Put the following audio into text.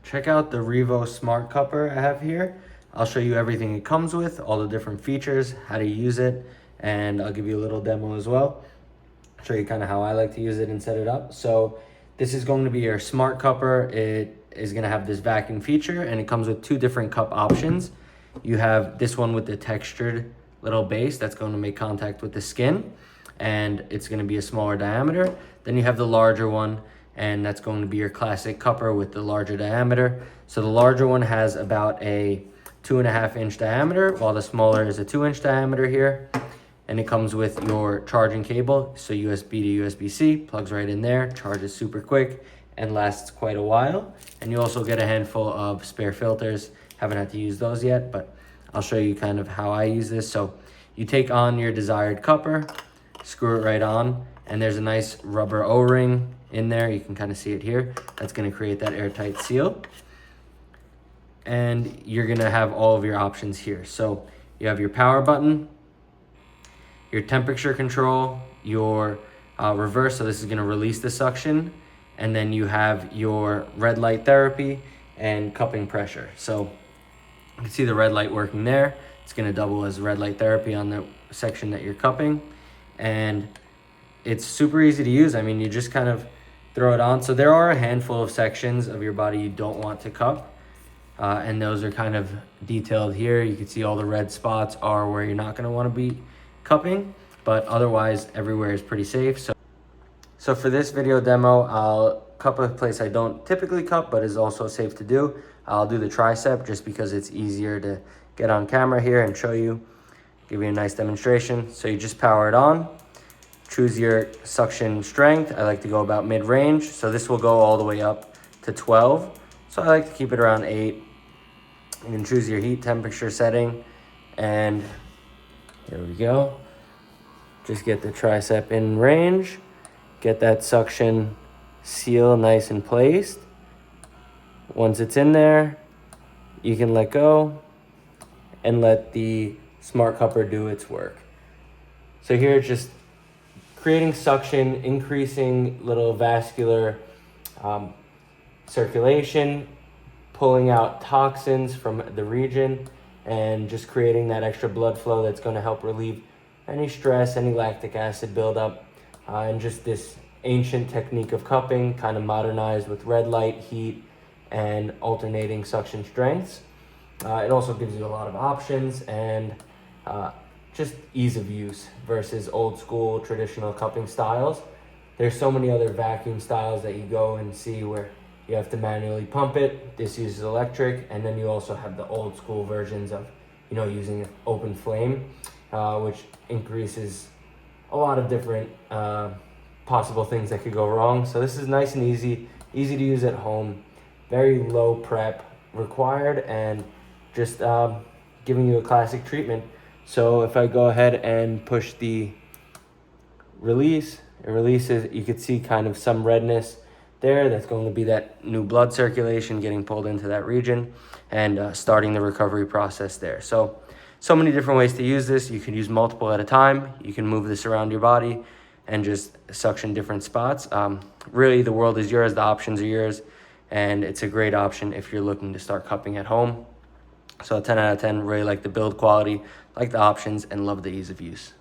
Check out the REVO Smart Cupper I have here. I'll show you everything it comes with, all the different features, how to use it, and I'll give you a little demo as well. Show you kind of how I like to use it and set it up. So this is going to be your smart cupper. It is going to have this vacuum feature, and it comes with two different cup options. You have this one with the textured little base that's going to make contact with the skin, and it's going to be a smaller diameter. Then you have the larger one, and that's going to be your classic cupper with the larger diameter. So the larger one has about a 2.5-inch diameter, while the smaller is a 2-inch diameter here. And it comes with your charging cable, so USB to USB-C, plugs right in there, charges super quick, and lasts quite a while. And you also get a handful of spare filters. Haven't had to use those yet, but I'll show you kind of how I use this. So you take on your desired cupper, screw it right on, and there's a nice rubber O-ring in there. You can kind of see it here. That's gonna create that airtight seal. And you're gonna have all of your options here. So you have your power button, your temperature control, your reverse, so this is gonna release the suction, and then you have your red light therapy and cupping pressure. So you can see the red light working there. It's gonna double as red light therapy on the section that you're cupping, and it's super easy to use. I mean, you just kind of throw it on. So there are a handful of sections of your body you don't want to cup, and those are kind of detailed here. You can see all the red spots are where you're not gonna wanna be cupping, but otherwise everywhere is pretty safe. So for this video demo, I'll cup a place I don't typically cup, but is also safe to do. I'll do the tricep just because it's easier to get on camera here and show you, give you a nice demonstration. So you just power it on, choose your suction strength. I like to go about mid-range, so this will go all the way up to 12. So I like to keep it around 8. You can choose your heat temperature setting, and here we go. Just get the tricep in range, get that suction seal nice and placed. Once it's in there, you can let go and let the smart cupper do its work. So here it's just creating suction, increasing little vascular circulation, pulling out toxins from the region, and just creating that extra blood flow that's going to help relieve any stress, any lactic acid buildup, and just this ancient technique of cupping, kind of modernized with red light, heat, and alternating suction strengths. It also gives you a lot of options and just ease of use versus old school traditional cupping styles. There's so many other vacuum styles that you go and see where you have to manually pump it. This uses electric, and then you also have the old school versions of, using an open flame, which increases a lot of different possible things that could go wrong. So this is nice and easy to use at home, very low prep required, and just giving you a classic treatment. So if I go ahead and push the release, it releases. You could see kind of some redness there. That's going to be that new blood circulation getting pulled into that region, and starting the recovery process there. So many different ways to use this. You can use multiple at a time. You can move this around your body and just suction different spots. Really, the world is yours, the options are yours, and it's a great option if you're looking to start cupping at home. So 10 out of 10, really like the build quality, like the options, and love the ease of use.